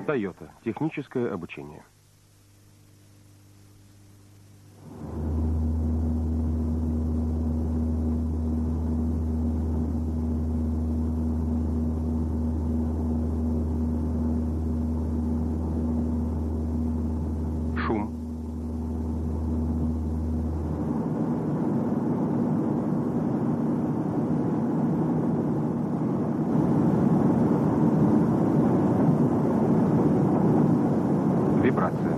Toyota. Техническое обучение. Шум. Вибрация.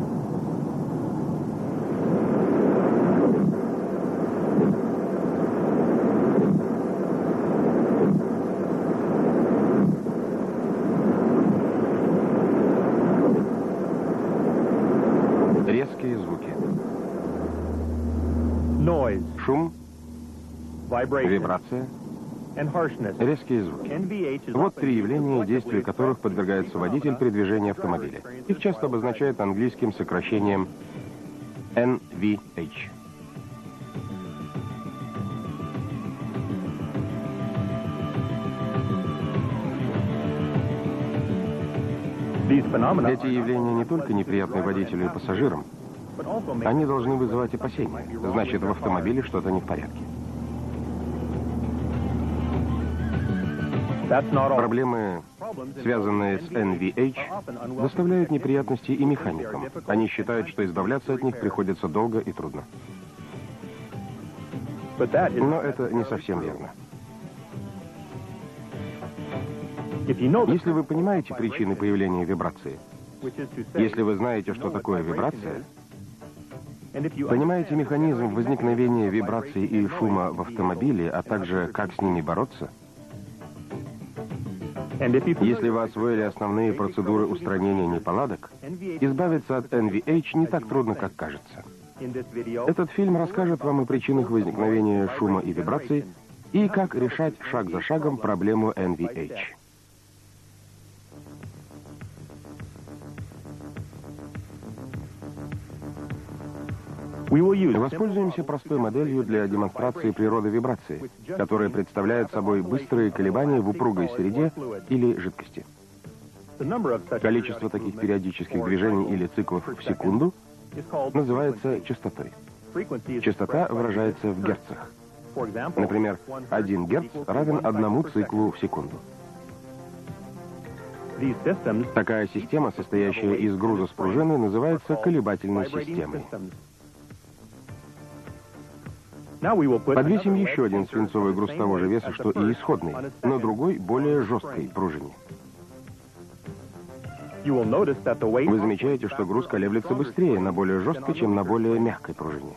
Резкие звуки. Шум, вибрация, резкие звуки. Вот три явления, действию которых подвергается водитель при движении автомобиля. Их часто обозначают английским сокращением NVH. Эти явления не только неприятны водителю и пассажирам, они должны вызывать опасения. Значит, в автомобиле что-то не в порядке. Проблемы, связанные с NVH, доставляют неприятности и механикам. Они считают, что избавляться от них приходится долго и трудно. Но это не совсем верно. Если вы понимаете причины появления вибрации, если вы знаете, что такое вибрация, понимаете механизм возникновения вибрации и шума в автомобиле, а также как с ними бороться, если вы освоили основные процедуры устранения неполадок, избавиться от NVH не так трудно, как кажется. Этот фильм расскажет вам о причинах возникновения шума и вибраций и как решать шаг за шагом проблему NVH. Воспользуемся простой моделью для демонстрации природы вибрации, которая представляет собой быстрые колебания в упругой среде или жидкости. Количество таких периодических движений или циклов в секунду называется частотой. Частота выражается в герцах. Например, 1 герц равен 1 циклу в секунду. Такая система, состоящая из груза с пружины, называется колебательной системой. Подвесим еще один свинцовый груз того же веса, что и исходный, но другой, более жесткой пружине. Вы замечаете, что груз колеблется быстрее на более жесткой, чем на более мягкой пружине.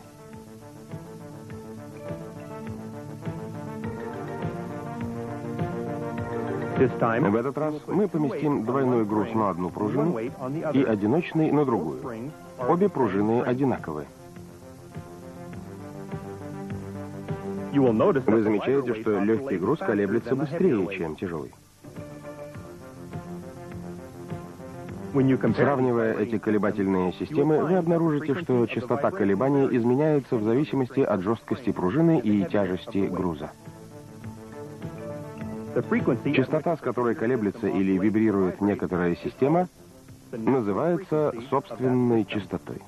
В этот раз мы поместим двойной груз на одну пружину и одиночный на другую. Обе пружины одинаковые. Вы замечаете, что легкий груз колеблется быстрее, чем тяжелый. Сравнивая эти колебательные системы, вы обнаружите, что частота колебаний изменяется в зависимости от жесткости пружины и тяжести груза. Частота, с которой колеблется или вибрирует некоторая система, называется собственной частотой.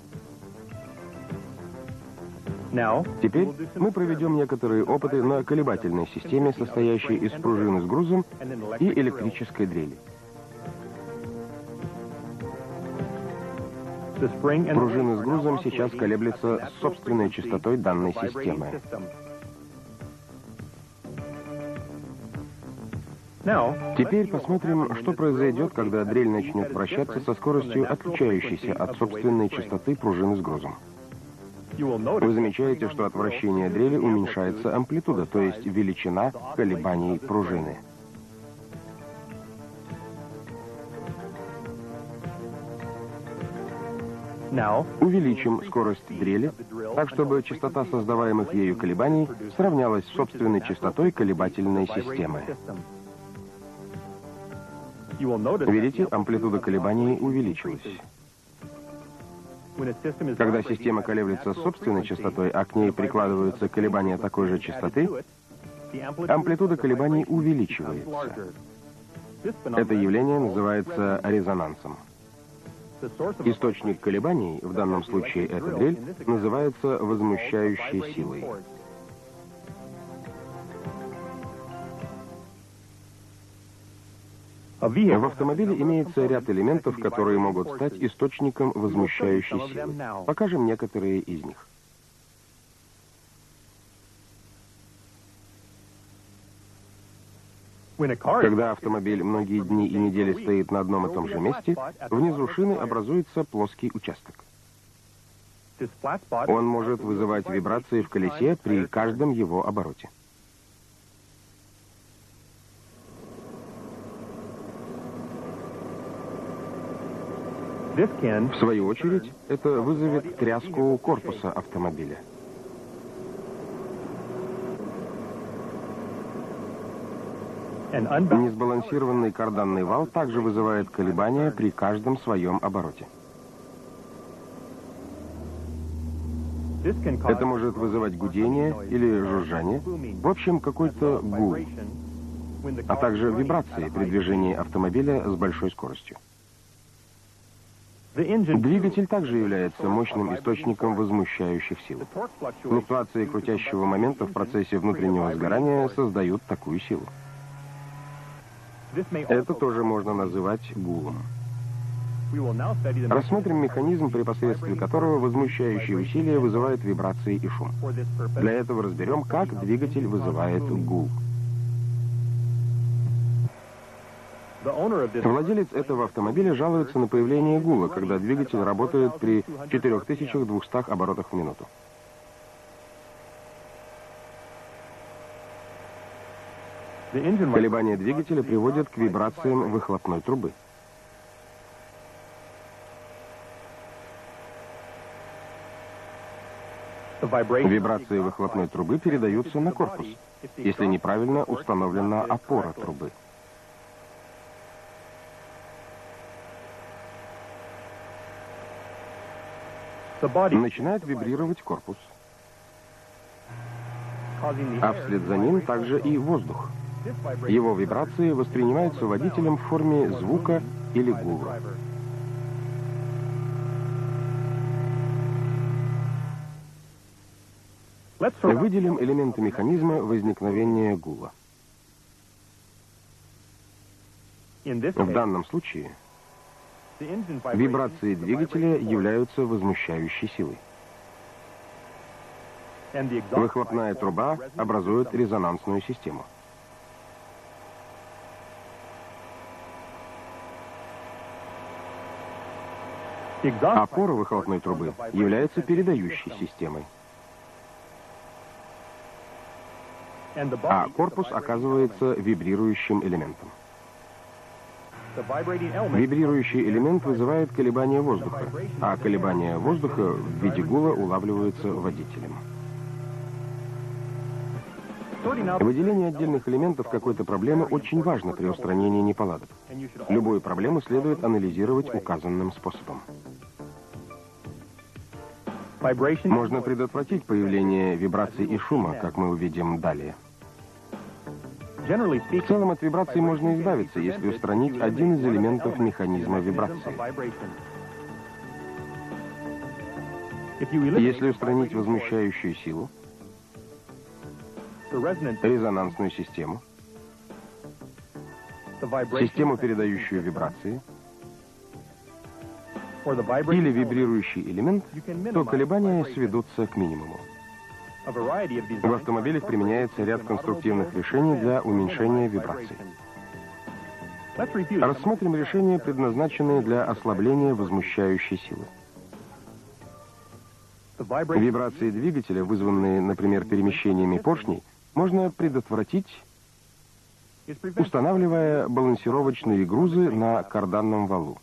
Теперь мы проведем некоторые опыты на колебательной системе, состоящей из пружины с грузом и электрической дрели. Пружина с грузом сейчас колеблется с собственной частотой данной системы. Теперь посмотрим, что произойдет, когда дрель начнет вращаться со скоростью, отличающейся от собственной частоты пружины с грузом. Вы замечаете, что от вращения дрели уменьшается амплитуда, то есть величина колебаний пружины. Увеличим скорость дрели, так чтобы частота создаваемых ею колебаний сравнялась с собственной частотой колебательной системы. Видите, амплитуда колебаний увеличилась. Когда система колеблется с собственной частотой, а к ней прикладываются колебания такой же частоты, амплитуда колебаний увеличивается. Это явление называется резонансом. Источник колебаний, в данном случае эта дрель, называется возмущающей силой. В автомобиле имеется ряд элементов, которые могут стать источником возмущающей силы. Покажем некоторые из них. Когда автомобиль многие дни и недели стоит на одном и том же месте, внизу шины образуется плоский участок. Он может вызывать вибрации в колесе при каждом его обороте. В свою очередь, это вызовет тряску корпуса автомобиля. Несбалансированный карданный вал также вызывает колебания при каждом своем обороте. Это может вызывать гудение или жужжание, в общем, какой-то гул, а также вибрации при движении автомобиля с большой скоростью. Двигатель также является мощным источником возмущающих сил. Флуктуации крутящего момента в процессе внутреннего сгорания создают такую силу. Это тоже можно называть гулом. Рассмотрим механизм, при посредстве которого возмущающие усилия вызывают вибрации и шум. Для этого разберем, как двигатель вызывает гул. Владелец этого автомобиля жалуется на появление гула, когда двигатель работает при 4200 оборотах в минуту. Колебания двигателя приводят к вибрациям выхлопной трубы. Вибрации выхлопной трубы передаются на корпус, если неправильно установлена опора трубы. Начинает вибрировать корпус, а вслед за ним также и воздух. Его вибрации воспринимаются водителем в форме звука или гула. Выделим элементы механизма возникновения гула. В данном случае вибрации двигателя являются возмущающей силой. Выхлопная труба образует резонансную систему. Опора выхлопной трубы является передающей системой, а корпус оказывается вибрирующим элементом. Вибрирующий элемент вызывает колебания воздуха, а колебания воздуха в виде гула улавливаются водителем. Выделение отдельных элементов какой-то проблемы очень важно при устранении неполадок. Любую проблему следует анализировать указанным способом. Можно предотвратить появление вибраций и шума, как мы увидим далее. В целом от вибраций можно избавиться, если устранить один из элементов механизма вибрации. Если устранить возмущающую силу, резонансную систему, систему, передающую вибрации, или вибрирующий элемент, то колебания сведутся к минимуму. В автомобилях применяется ряд конструктивных решений для уменьшения вибраций. Рассмотрим решения, предназначенные для ослабления возмущающей силы. Вибрации двигателя, вызванные, например, перемещениями поршней, можно предотвратить, устанавливая балансировочные грузы на карданном валу.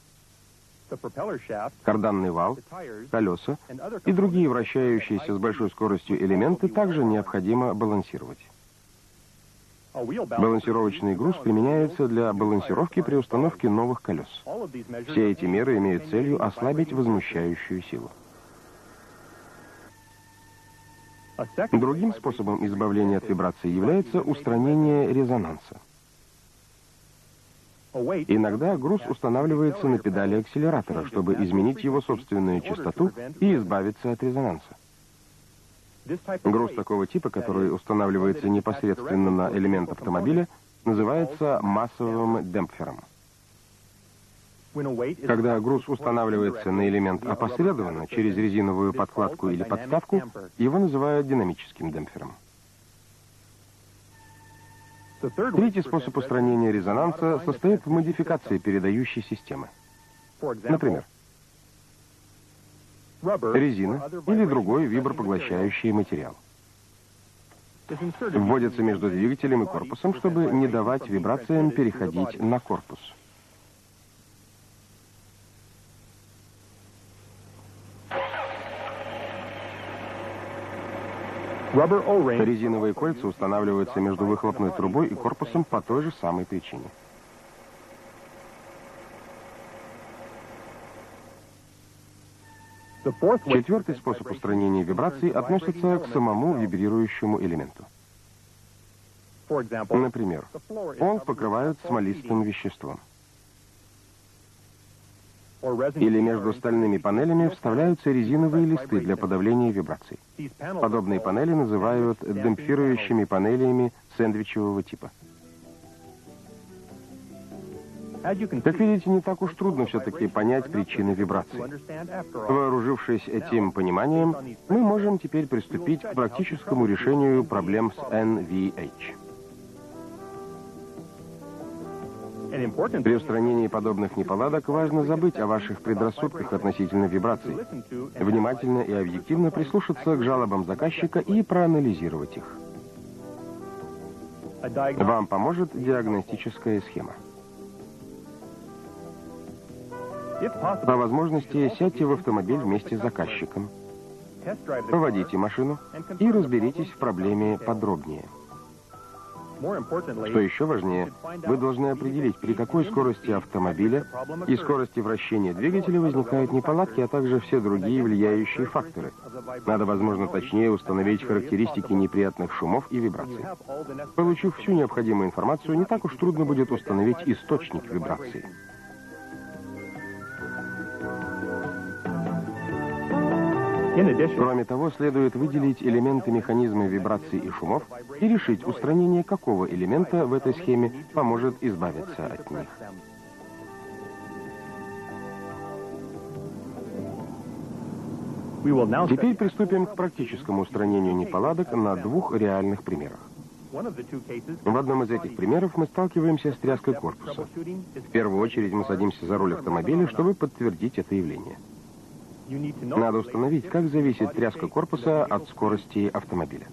Карданный вал, колеса и другие вращающиеся с большой скоростью элементы также необходимо балансировать. Балансировочный груз применяется для балансировки при установке новых колес. Все эти меры имеют целью ослабить возмущающую силу. Другим способом избавления от вибраций является устранение резонанса. Иногда груз устанавливается на педали акселератора, чтобы изменить его собственную частоту и избавиться от резонанса. Груз такого типа, который устанавливается непосредственно на элемент автомобиля, называется массовым демпфером. Когда груз устанавливается на элемент опосредованно, через резиновую подкладку или подставку, его называют динамическим демпфером. Третий способ устранения резонанса состоит в модификации передающей системы. Например, резина или другой вибропоглощающий материал. Вводится между двигателем и корпусом, чтобы не давать вибрациям переходить на корпус. Резиновые кольца устанавливаются между выхлопной трубой и корпусом по той же самой причине. Четвертый способ устранения вибраций относится к самому вибрирующему элементу. Например, пол покрывают смолистым веществом. Или между стальными панелями вставляются резиновые листы для подавления вибраций. Подобные панели называют демпфирующими панелями сэндвичевого типа. Как видите, не так уж трудно все-таки понять причины вибраций. Вооружившись этим пониманием, мы можем теперь приступить к практическому решению проблем с NVH. При устранении подобных неполадок важно забыть о ваших предрассудках относительно вибраций, внимательно и объективно прислушаться к жалобам заказчика и проанализировать их. Вам поможет диагностическая схема. По возможности сядьте в автомобиль вместе с заказчиком, поводите машину и разберитесь в проблеме подробнее. Что еще важнее, вы должны определить, при какой скорости автомобиля и скорости вращения двигателя возникают неполадки, а также все другие влияющие факторы. Надо, возможно, точнее установить характеристики неприятных шумов и вибраций. Получив всю необходимую информацию, не так уж трудно будет установить источник вибраций. Кроме того, следует выделить элементы механизма вибраций и шумов и решить, устранение какого элемента в этой схеме поможет избавиться от них. Теперь приступим к практическому устранению неполадок на двух реальных примерах. В одном из этих примеров мы сталкиваемся с тряской корпуса. В первую очередь мы садимся за руль автомобиля, чтобы подтвердить это явление. Надо установить, как зависит тряска корпуса от скорости автомобиля.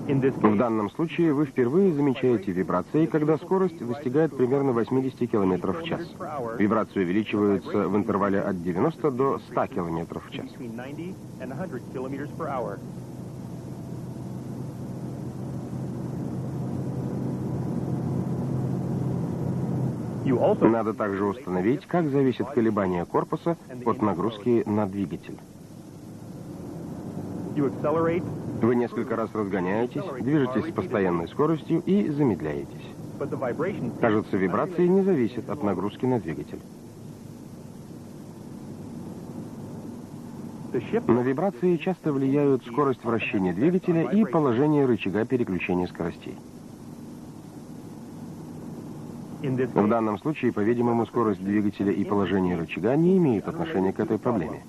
В данном случае вы впервые замечаете вибрации, когда скорость достигает примерно 80 км в час. Вибрации увеличиваются в интервале от 90 до 100 км в час. Надо также установить, как зависит колебание корпуса от нагрузки на двигатель. Вы несколько раз разгоняетесь, движетесь с постоянной скоростью и замедляетесь. Кажется, вибрации не зависят от нагрузки на двигатель. На вибрации часто влияют скорость вращения двигателя и положение рычага переключения скоростей. В данном случае, по-видимому, скорость двигателя и положение рычага не имеют отношения к этой проблеме.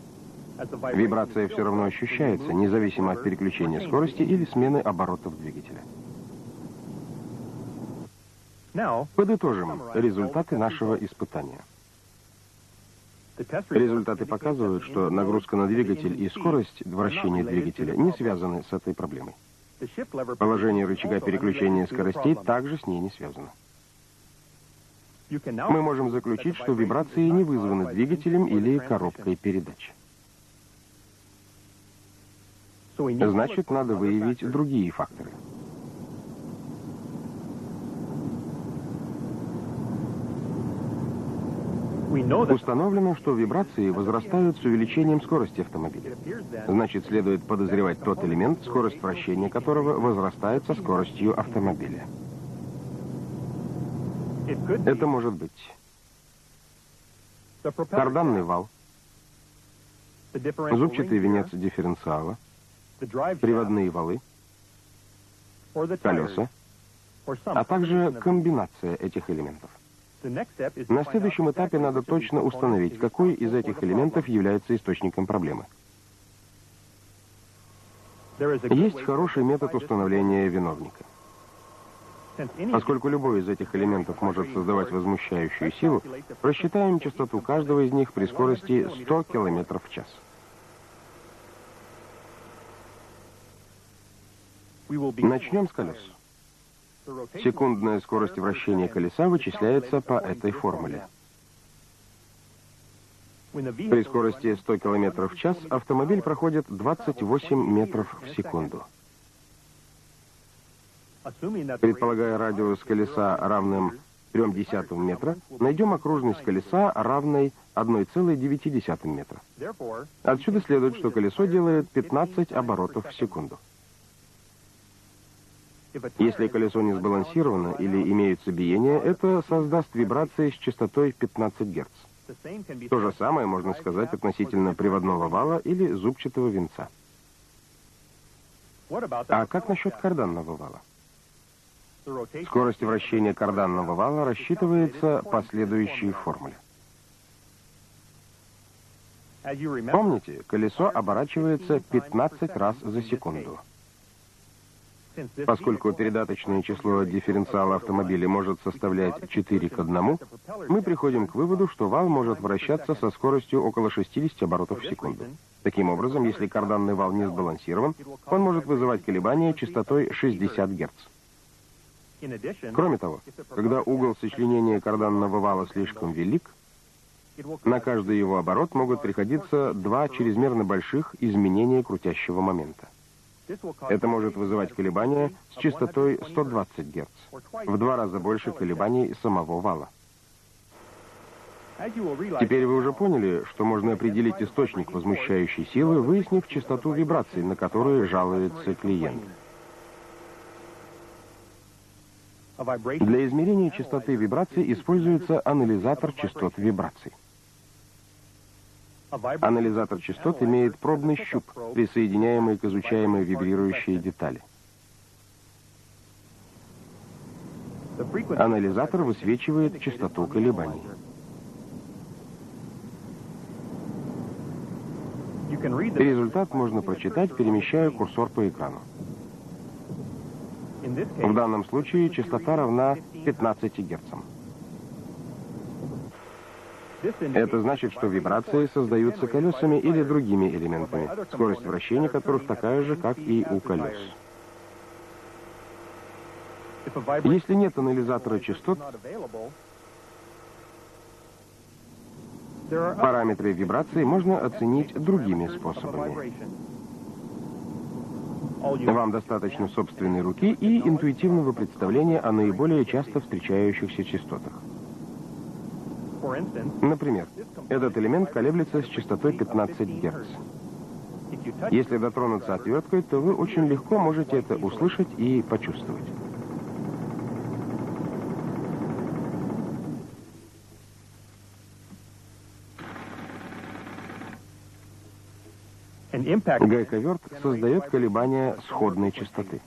Вибрация все равно ощущается, независимо от переключения скорости или смены оборотов двигателя. Подытожим результаты нашего испытания. Результаты показывают, что нагрузка на двигатель и скорость вращения двигателя не связаны с этой проблемой. Положение рычага переключения скоростей также с ней не связано. Мы можем заключить, что вибрации не вызваны двигателем или коробкой передач. Значит, надо выявить другие факторы. Установлено, что вибрации возрастают с увеличением скорости автомобиля. Значит, следует подозревать тот элемент, скорость вращения которого возрастает со скоростью автомобиля. Это может быть карданный вал, зубчатый венец дифференциала, приводные валы, колеса, а также комбинация этих элементов. На следующем этапе надо точно установить, какой из этих элементов является источником проблемы. Есть хороший метод установления виновника. Поскольку любой из этих элементов может создавать возмущающую силу, рассчитаем частоту каждого из них при скорости 100 км в час. Начнем с колес. Секундная скорость вращения колеса вычисляется по этой формуле. При скорости 100 км в час автомобиль проходит 28 метров в секунду. Предполагая радиус колеса равным 0,3 метра, найдем окружность колеса равной 1,9 метра. Отсюда следует, что колесо делает 15 оборотов в секунду. Если колесо не сбалансировано или имеются биения, это создаст вибрации с частотой 15 Гц. То же самое можно сказать относительно приводного вала или зубчатого венца. А как насчет карданного вала? Скорость вращения карданного вала рассчитывается по следующей формуле. Помните, колесо оборачивается 15 раз за секунду. Поскольку передаточное число дифференциала автомобиля может составлять 4 к 1, мы приходим к выводу, что вал может вращаться со скоростью около 60 оборотов в секунду. Таким образом, если карданный вал не сбалансирован, он может вызывать колебания частотой 60 Гц. Кроме того, когда угол сочленения карданного вала слишком велик, на каждый его оборот могут приходиться 2 чрезмерно больших изменения крутящего момента. Это может вызывать колебания с частотой 120 Гц, в 2 раза больше колебаний самого вала. Теперь вы уже поняли, что можно определить источник возмущающей силы, выяснив частоту вибраций, на которые жалуется клиент. Для измерения частоты вибраций используется анализатор частот вибраций. Анализатор частот имеет пробный щуп, присоединяемый к изучаемой вибрирующей детали. Анализатор высвечивает частоту колебаний. Результат можно прочитать, перемещая курсор по экрану. В данном случае частота равна 15 Гц. Это значит, что вибрации создаются колесами или другими элементами, скорость вращения которых такая же, как и у колес. Если нет анализатора частот, параметры вибрации можно оценить другими способами. Вам достаточно собственной руки и интуитивного представления о наиболее часто встречающихся частотах. Например, этот элемент колеблется с частотой 15 Гц. Если дотронуться отверткой, то вы очень легко можете это услышать и почувствовать. Гайковерт создает колебания сходной частоты.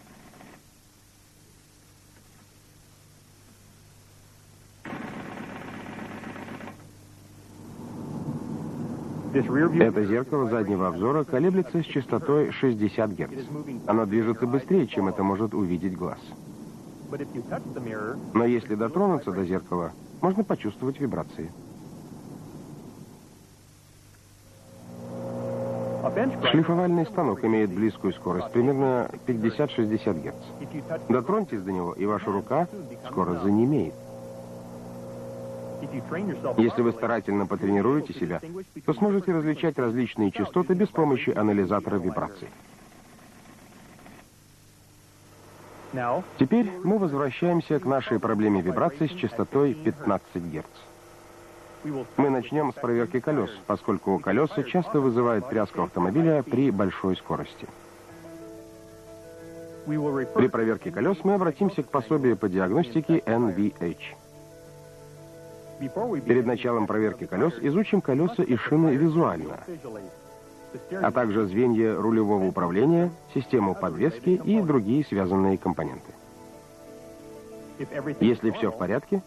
Это зеркало заднего обзора колеблется с частотой 60 Гц. Оно движется быстрее, чем это может увидеть глаз. Но если дотронуться до зеркала, можно почувствовать вибрации. Шлифовальный станок имеет близкую скорость, примерно 50-60 Гц. Дотроньтесь до него, и ваша рука скоро занемеет. Если вы старательно потренируете себя, то сможете различать различные частоты без помощи анализатора вибраций. Теперь мы возвращаемся к нашей проблеме вибраций с частотой 15 Гц. Мы начнем с проверки колес, поскольку колеса часто вызывают тряску автомобиля при большой скорости. При проверке колес мы обратимся к пособию по диагностике NVH. Перед началом проверки колес изучим колеса и шины визуально, а также звенья рулевого управления, систему подвески и другие связанные компоненты. Если все в порядке,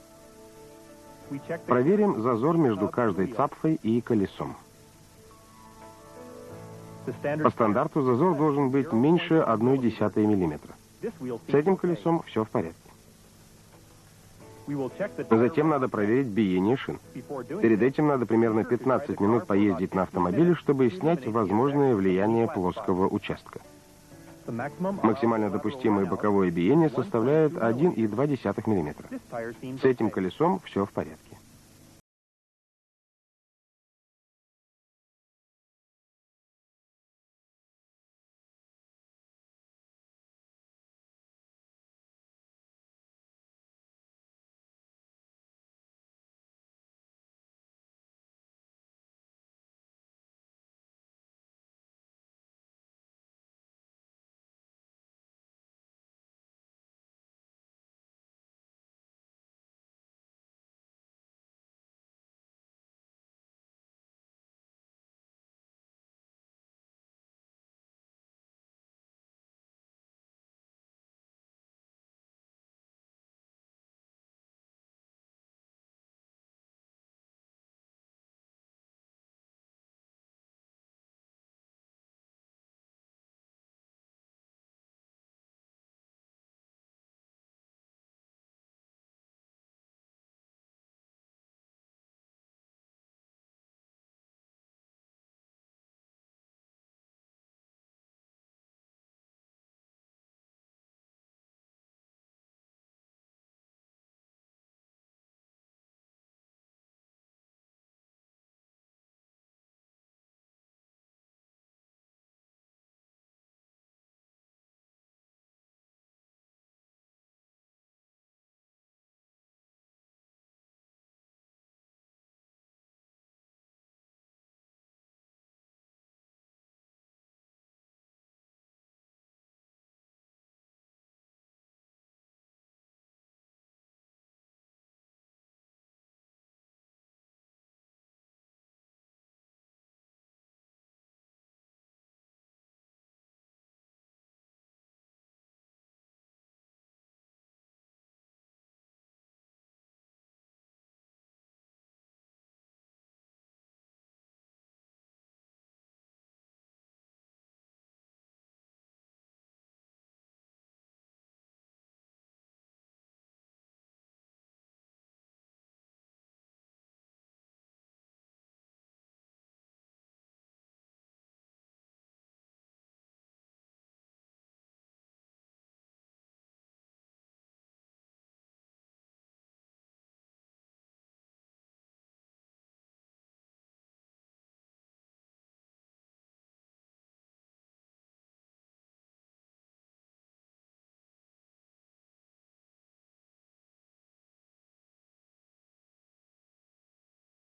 проверим зазор между каждой цапфой и колесом. По стандарту зазор должен быть меньше 0,1 мм. С этим колесом все в порядке. Затем надо проверить биение шин. Перед этим надо примерно 15 минут поездить на автомобиле, чтобы снять возможное влияние плоского участка. Максимально допустимое боковое биение составляет 1,2 мм. С этим колесом все в порядке.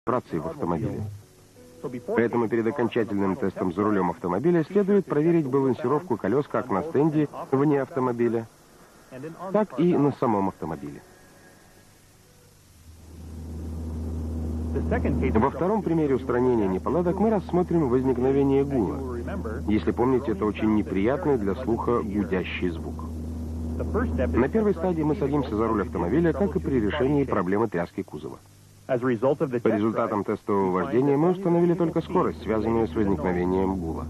В автомобиле. Поэтому перед окончательным тестом за рулем автомобиля следует проверить балансировку колес как на стенде вне автомобиля, так и на самом автомобиле. Во втором примере устранения неполадок мы рассмотрим возникновение гула. Если помните, это очень неприятный для слуха гудящий звук. На первой стадии мы садимся за руль автомобиля, как и при решении проблемы тряски кузова. По результатам тестового вождения мы установили только скорость, связанную с возникновением гула.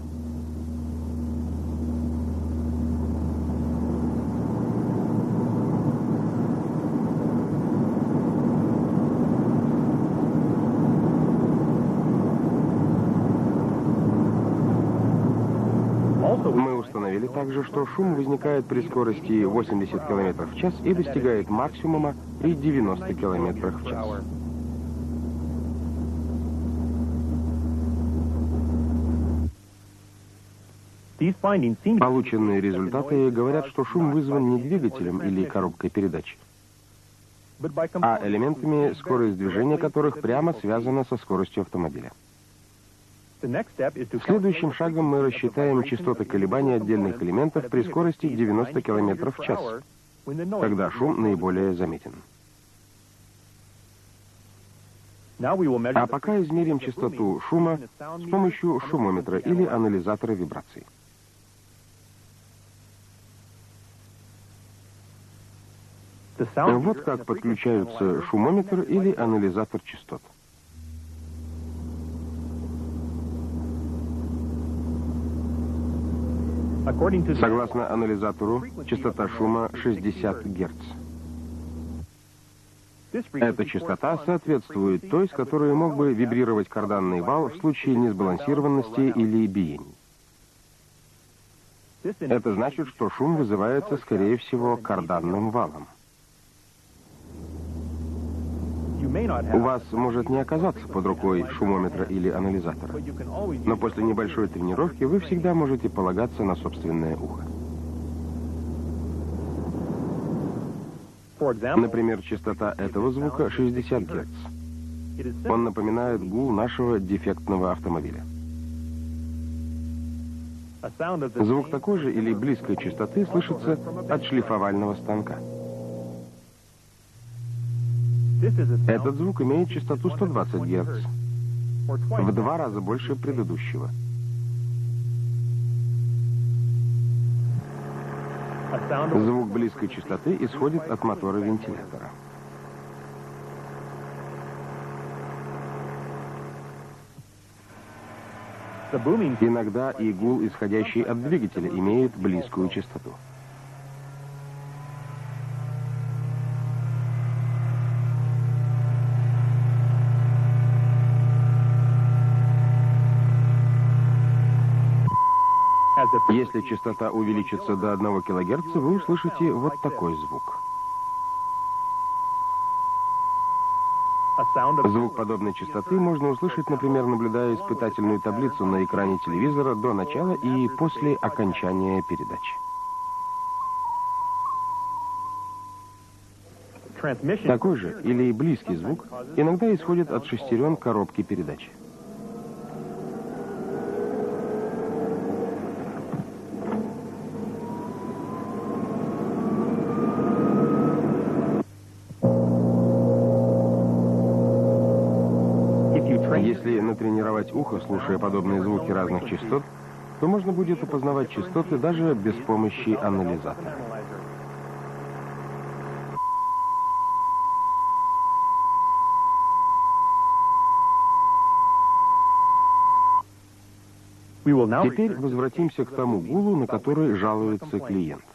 Мы установили также, что шум возникает при скорости 80 км в час и достигает максимума при 90 км в час. Полученные результаты говорят, что шум вызван не двигателем или коробкой передач. а элементами, скорость движения которых прямо связана со скоростью автомобиля. Следующим шагом мы рассчитаем частоты колебаний отдельных элементов при скорости 90 км в час, когда шум наиболее заметен. А пока измерим частоту шума с помощью шумометра или анализатора вибраций. Вот как подключаются шумометр или анализатор частот. Согласно анализатору, частота шума 60 Гц. Эта частота соответствует той, с которой мог бы вибрировать карданный вал в случае несбалансированности или биений. Это значит, что шум вызывается, скорее всего, карданным валом. У вас может не оказаться под рукой шумометра или анализатора, но после небольшой тренировки вы всегда можете полагаться на собственное ухо. Например, частота этого звука 60 Гц. Он напоминает гул нашего дефектного автомобиля. Звук такой же или близкой частоты слышится от шлифовального станка. Этот звук имеет частоту 120 Гц, в 2 раза больше предыдущего. Звук близкой частоты исходит от мотора вентилятора. Иногда и гул, исходящий от двигателя, имеет близкую частоту. Если частота увеличится до 1 кГц, вы услышите вот такой звук. Звук подобной частоты можно услышать, например, наблюдая испытательную таблицу на экране телевизора до начала и после окончания передачи. Такой же или близкий звук иногда исходит от шестерен коробки передач. Если натренировать ухо, слушая подобные звуки разных частот, то можно будет опознавать частоты даже без помощи анализатора. Теперь возвратимся к тому гулу, на который жалуется клиент.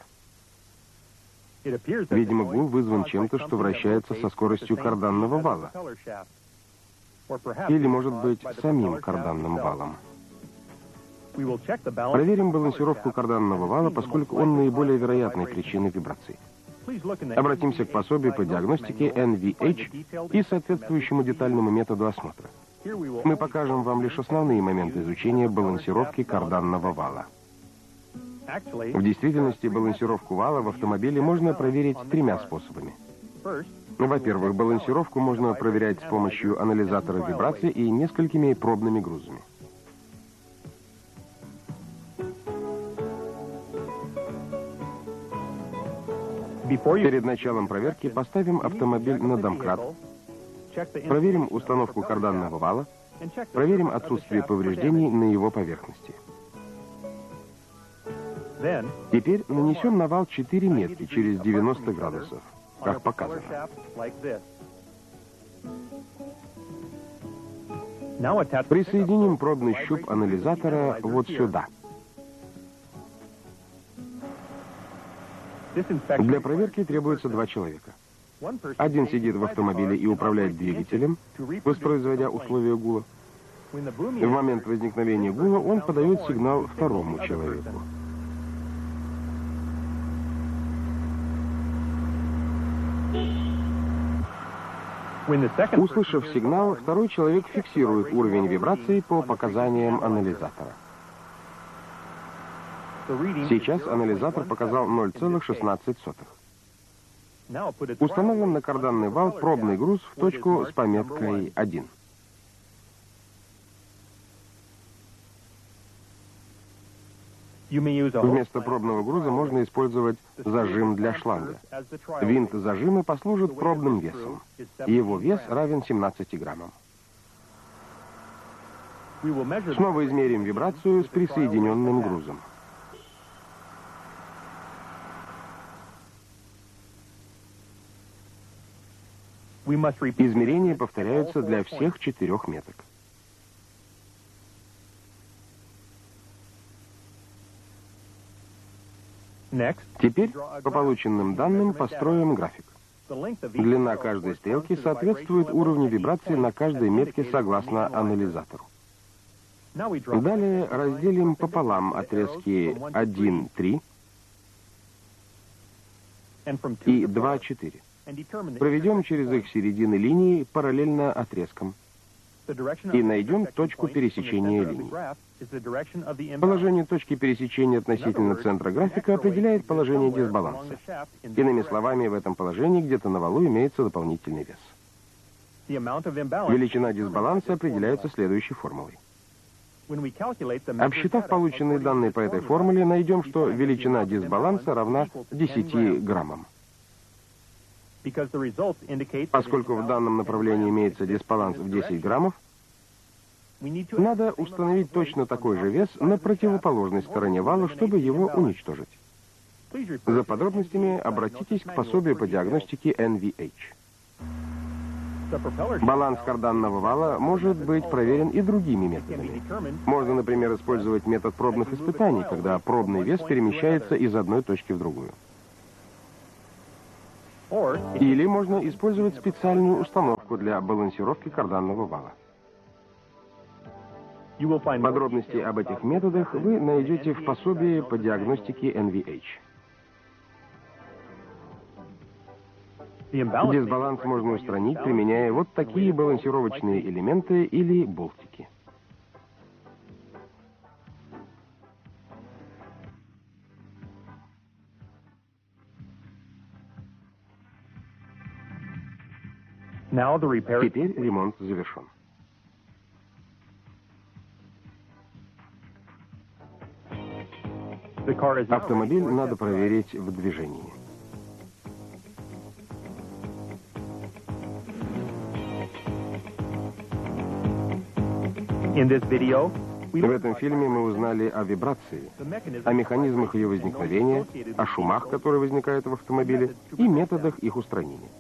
Видимо, гул вызван чем-то, что вращается со скоростью карданного вала. Или, может быть, самим карданным валом. Проверим балансировку карданного вала, поскольку он наиболее вероятной причиной вибраций. Обратимся к пособию по диагностике NVH и соответствующему детальному методу осмотра. Мы покажем вам лишь основные моменты изучения балансировки карданного вала. В действительности, балансировку вала в автомобиле можно проверить 3 способами. Во-первых, балансировку можно проверять с помощью анализатора вибраций и несколькими пробными грузами. Перед началом проверки поставим автомобиль на домкрат, проверим установку карданного вала, проверим отсутствие повреждений на его поверхности. Теперь нанесем на вал 4 метки через 90 градусов, как показано. Присоединим пробный щуп анализатора вот сюда. Для проверки требуется 2 человека. Один сидит в автомобиле и управляет двигателем, воспроизводя условия гула. В момент возникновения гула он подает сигнал второму человеку. Услышав сигнал, второй человек фиксирует уровень вибраций по показаниям анализатора. Сейчас анализатор показал 0,16. Установим на карданный вал пробный груз в точку с пометкой 1. Вместо пробного груза можно использовать зажим для шланга. Винт зажима послужит пробным весом. Его вес равен 17 граммам. Снова измерим вибрацию с присоединенным грузом. Измерения повторяются для всех 4 меток. Теперь по полученным данным построим график. Длина каждой стрелки соответствует уровню вибрации на каждой метке согласно анализатору. Далее разделим пополам отрезки 1,3 и 2,4. Проведем через их середины линии параллельно отрезкам и найдем точку пересечения линий. Положение точки пересечения относительно центра графика определяет положение дисбаланса. Иными словами, в этом положении где-то на валу имеется дополнительный вес. Величина дисбаланса определяется следующей формулой. Обсчитав полученные данные по этой формуле, найдем, что величина дисбаланса равна 10 граммам. Поскольку в данном направлении имеется дисбаланс в 10 граммов, надо установить точно такой же вес на противоположной стороне вала, чтобы его уничтожить. За подробностями обратитесь к пособию по диагностике NVH. Баланс карданного вала может быть проверен и другими методами. Можно, например, использовать метод пробных испытаний, когда пробный вес перемещается из одной точки в другую. Или можно использовать специальную установку для балансировки карданного вала. Подробности об этих методах вы найдете в пособии по диагностике NVH. Дисбаланс можно устранить, применяя вот такие балансировочные элементы или болтики. Теперь ремонт завершен. Автомобиль надо проверить в движении. В этом фильме мы узнали о вибрации, о механизмах ее возникновения, о шумах, которые возникают в автомобиле, и методах их устранения.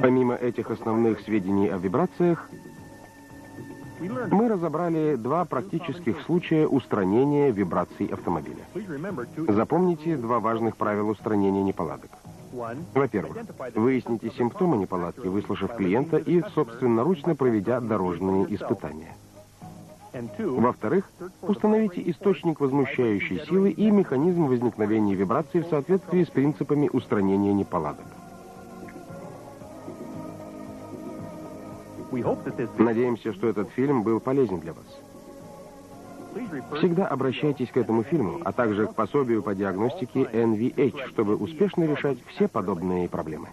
Помимо этих основных сведений о вибрациях, мы разобрали 2 практических случая устранения вибраций автомобиля. Запомните 2 важных правила устранения неполадок. Во-первых, выясните симптомы неполадки, выслушав клиента и собственноручно проведя дорожные испытания. Во-вторых, установите источник возмущающей силы и механизм возникновения вибраций в соответствии с принципами устранения неполадок. Надеемся, что этот фильм был полезен для вас. Всегда обращайтесь к этому фильму, а также к пособию по диагностике NVH, чтобы успешно решать все подобные проблемы.